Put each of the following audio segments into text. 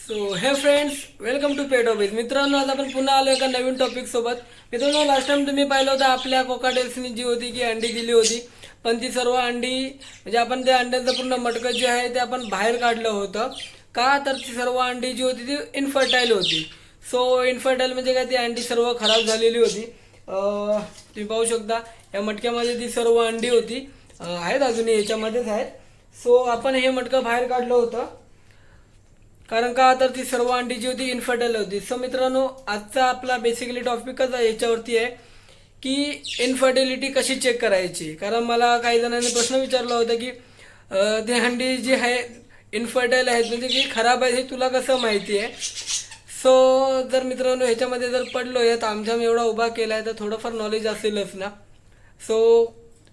हे friends, welcome to pet office. मित्रांनो, आज आपण पुन्हा आलो एका नवीन टॉपिक सोबत. मित्रांनो, लास्ट टाइम तुम्ही पाहिलं होतं आपल्या कोकाटेल्सनी जी होती की अंडी दिली होती, पण ती सर्व अंडी म्हणजे आपण त्या अंड्यांचं पूर्ण मटकं जे आहे ते आपण बाहेर काढलं होतं. का तर ती सर्व अंडी जी होती ती इनफर्टाईल होती. सो इनफर्टाईल म्हणजे काय, ती अंडी सर्व खराब झालेली होती. तुम्ही पाहू शकता या मटक्यामध्ये ती सर्व अंडी होती, आहेत अजूनही याच्यामध्येच आहेत. सो आपण हे मटकं बाहेर काढलं होतं कारण का तर ती सर्व अंडी जी होती इनफर्टाईल होती. सो मित्रांनो, आजचा आपला बेसिकली टॉपिकच याच्यावरती आहे की इनफर्टिलिटी कशी चेक करायची. कारण मला काही जणांनी प्रश्न विचारला होता की ते अंडी जी आहे इनफर्टाईल आहेत म्हणजे की खराब आहे, हे तुला कसं माहिती आहे. सो जर मित्रांनो ह्याच्यामध्ये जर पडलो आहे तर आमच्या एवढा उभा केला आहे तर थोडंफार नॉलेज असेलच ना. सो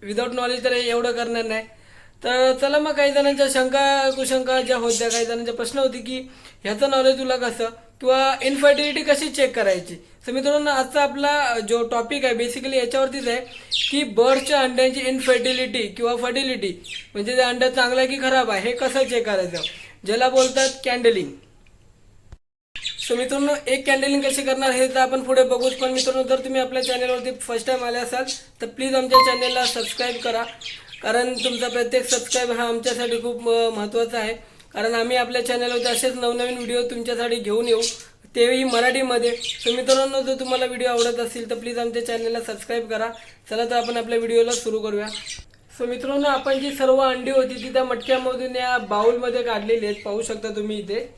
विदाऊट नॉलेज तर एवढं करणार नाही. तर चला मग, काही जणांच्या शंका कुशंका ज्या होत्या, काही जणांचे प्रश्न होते की ह्याचं नॉलेज तुला कसं, किंवा इनफर्टिलिटी कशी चेक करायची. तर मित्रांनो, आजचा आपला जो टॉपिक आहे बेसिकली याच्यावरतीच आहे की बर्डच्या अंड्यांची इनफर्टिलिटी किंवा फर्टिलिटी म्हणजे ते अंड चांगलं आहे की खराब आहे हे कसं चेक करायचं, ज्याला बोलतात कॅन्डलिंग. सो मित्रांनो, एक कॅन्डलिंग कशी करणार हे तर आपण पुढे बघूच. पण मित्रांनो, जर तुम्ही आपल्या चॅनलवरती फर्स्ट टाइम आले असाल तर प्लीज आमच्या चॅनलला सबस्क्राईब करा. कारण तुमचा प्रत्येक सबस्क्राईब हा आमच्यासाठी खूप महत्त्वाचा आहे. कारण आम्ही आपल्या चॅनलवरती असेच नवनवीन व्हिडिओ तुमच्यासाठी घेऊन येऊ, तेही मराठीमध्ये. सो मित्रांनो, जर तुम्हाला व्हिडिओ आवडत असतील तर प्लीज आमच्या चॅनलला सबस्क्राईब करा. चला तर आपण आपल्या व्हिडिओला सुरू करूया. सो मित्रांनो, आपण जी सर्व अंडी होती ती त्या मटक्यामधून या बाउलमध्ये काढलेली आहेत. पाहू शकता तुम्ही इथे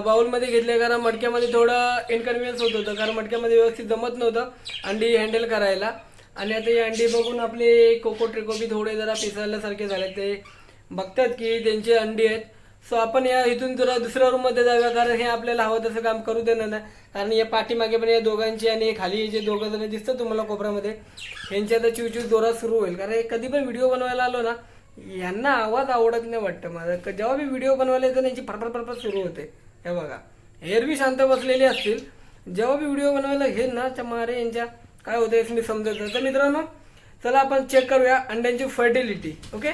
बाउलमध्ये घेतले, कारण मटक्यामध्ये थोडं इनकन्व्हिनियन्स होत होतं, कारण मटक्यामध्ये व्यवस्थित जमत नव्हतं अंडी हँडल करायला. आणि आता ही अंडी बघून आपले कोको ट्रिकोबी थोडे जरा पिसाळल्यासारखे झाले, ते बघतात की त्यांची अंडी आहेत. सो आपण या इथून जरा दुसऱ्या रूममध्ये जाऊया, कारण हे आपल्याला हवं तसं काम करू देणार नाही. कारण या पाठीमागे पण या दोघांची आणि खाली जे दोघं जण दिसतं तुम्हाला कोपऱ्यामध्ये, यांची आता चिवचिव जोरात सुरू होईल. कारण हे कधी पण व्हिडिओ बनवायला आलो ना, यांना आवाज आवडत नाही वाटतं माझा. जेव्हा मी व्हिडिओ बनवायला येतो यांची फरफर सुरू होते. हे बघा, एरवी शांत बसलेली असतील, जेव्हा मी व्हिडिओ बनवायला घेईन ना त्या मारे यांच्या काय होतं हे मी समजत. तर मित्रांनो, चला आपण चेक करूया अंड्यांची फर्टिलिटी. ओके.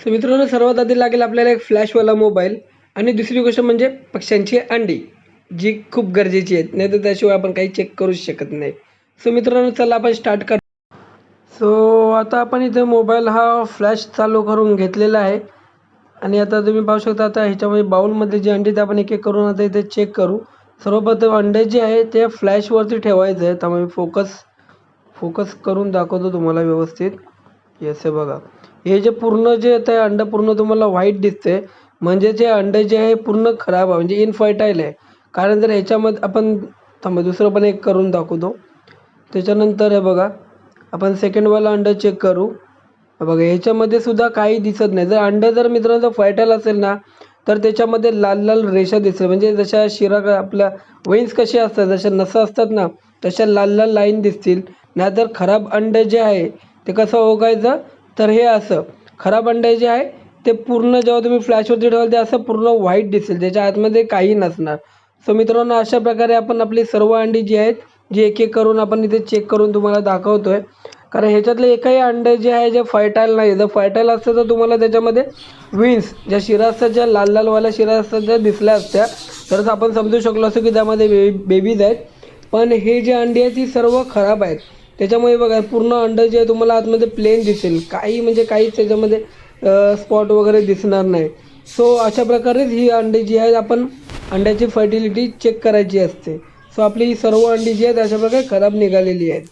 सो मित्रांनो, सर्वात आधी लागेल आपल्याला एक फ्लॅशवाला मोबाईल, आणि दुसरी गोष्ट म्हणजे पक्ष्यांची अंडी, जी खूप गरजेची आहेत, नाही तर त्याशिवाय आपण काही चेक करू शकत नाही. सो मित्रांनो, चला आपण स्टार्ट कर. सो आता आपण इथे मोबाईल हा फ्लॅश चालू करून घेतलेला आहे, आणि आता तुम्ही पाहू शकता आता ह्याच्यामध्ये बाउलमध्ये जी अंडी ते आपण एक एक करून आता इथे चेक करू. सर्वप्रथम अंडे जे आहे ते फ्लॅशवरती ठेवायचं आहे. त्यामुळे फोकस करून दाखवतो तुम्हाला व्यवस्थित. येस, हे बघा, हे जे पूर्ण जे आहे अंड पूर्ण तुम्हाला व्हाईट दिसते, म्हणजे जे अंडे जे आहे पूर्ण खराब आहे, म्हणजे इनफर्टाईल आहे. कारण जर ह्याच्यामध्ये आपण दुसरं पण एक करून दाखवतो. त्याच्यानंतर हे बघा, आपण सेकंडवाला अंडं चेक करू. बघा, ह्याच्यामध्ये सुद्धा काही दिसत नाही. जर अंडं जर मित्रांनो फर्टाईल असेल ना, तर त्याच्यामध्ये लाल लाल रेषा दिसेल, म्हणजे जशा शिरा आपल्या वेन्स कसे असतात, जशा नसा असतात ना, तशा लाल लाल लाईन दिसतील. नाहीतर खराब अंडे जे आहे ते कसं ओळखायचं, तर हे असं खराब अंडे जे आहे ते पूर्ण जेव्हा तुम्ही फ्लॅशवरती ठेवाल ते असं पूर्ण व्हाईट दिसेल, त्याच्या आतमध्ये काही नसणार. सो मित्रांनो, अशा प्रकारे आपण आपली सर्व अंडी जी आहेत जी एक एक करून आपण इथे चेक करून तुम्हाला दाखवतोय. कारण ह्याच्यातले एकही अंडे जे आहे जे फर्टाईल नाही. जर फर्टाईल असतं तर तुम्हाला त्याच्यामध्ये विन्स ज्या शिरा असतात, ज्या लाल लालवाल्या शिरा असतात त्या दिसल्या असत्या, तरच आपण समजू शकलो असतो की त्यामध्ये बेबीज आहेत. पण हे जे अंडी आहेत ती सर्व खराब आहेत. त्याच्यामुळे बघा, पूर्ण अंडं जे आहे तुम्हाला आतमध्ये प्लेन दिसेल, काही म्हणजे काहीच त्याच्यामध्ये स्पॉट वगैरे दिसणार नाही. सो अशा प्रकारेच ही अंडी जी आहेत आपण अंड्याची फर्टिलिटी चेक करायची असते. सो आपली ही सर्व अंडी जी आहेत अशा प्रकारे खराब निघालेली आहेत.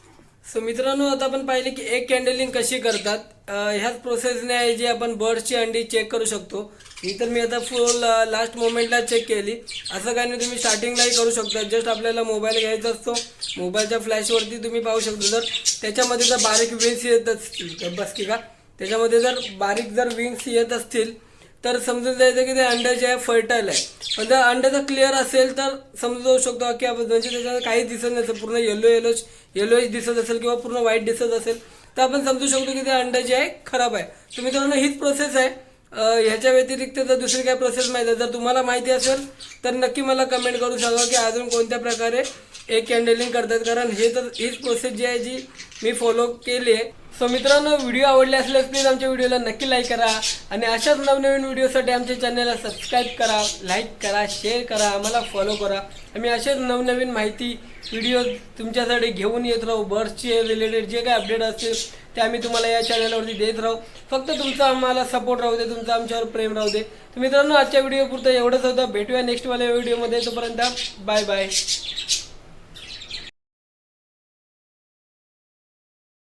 सो मित्रांनो, आता आपण पाहिले की एक कॅन्डलिंग कशी करतात. ह्याच प्रोसेसने आहे जी आपण बर्ड्सची अंडी चेक करू शकतो. ही तर मी आता फुल लास्ट मोमेंटला चेक केली. असं काही नाही, तुम्ही स्टार्टिंगलाही करू शकता. जस्ट आपल्याला मोबाईल घ्यायचा असतो, मोबाईलच्या फ्लॅशवरती तुम्ही पाहू शकता. जर त्याच्यामध्ये जर बारीक विंग्स येत असतील, बस की का त्याच्यामध्ये जर बारीक जर विंग्स येत असतील तर समजून जायचं की ते अंडं जे आहे फर्टाईल आहे. पण जर अंडं जर क्लिअर असेल तर समजू शकतो की आपण म्हणजे त्याच्यात काहीच दिसत नसेल, पूर्ण येलोइश दिसत असेल किंवा पूर्ण व्हाईट दिसत असेल, तर आपण समजू शकतो की ते अंडं जे आहे खराब आहे. तर मित्रांनो, हीच प्रोसेस आहे ह्याच्या व्यतिरिक्त जर दुसरी काही प्रोसेस माहिती आहे, जर तुम्हाला माहिती असेल तर नक्की मला कमेंट करून सांगा की अजून कोणत्या प्रकारे एक कॅन्डलिंग करतात, कारण हीच प्रोसेस जी आहे जी मी फॉलो केली आहे. सो मित्रांनो, व्हिडिओ आवडले असल्यास प्लीज आमच्या व्हिडिओला नक्की लाईक करा आणि अशाच नवनवीन व्हिडिओसाठी आमच्या चॅनलला सबस्क्राईब करा, लाईक करा, शेअर करा, आम्हाला फॉलो करा. आम्ही असेच नवनवीन माहिती व्हिडिओ तुमच्यासाठी घेऊन येत राहू. बर्ड्सचे रिलेटेड जे काही अपडेट असतील ते आम्ही तुम्हाला या चॅनलवरती देत राहू. फक्त तुमचा आम्हाला सपोर्ट राहू दे, तुमचा आमच्यावर प्रेम राहू दे. तर मित्रांनो, आजच्या व्हिडिओ पुरतं एवढंच होतं. भेटूया नेक्स्टवाल्या व्हिडिओमध्ये. तोपर्यंत बाय बाय.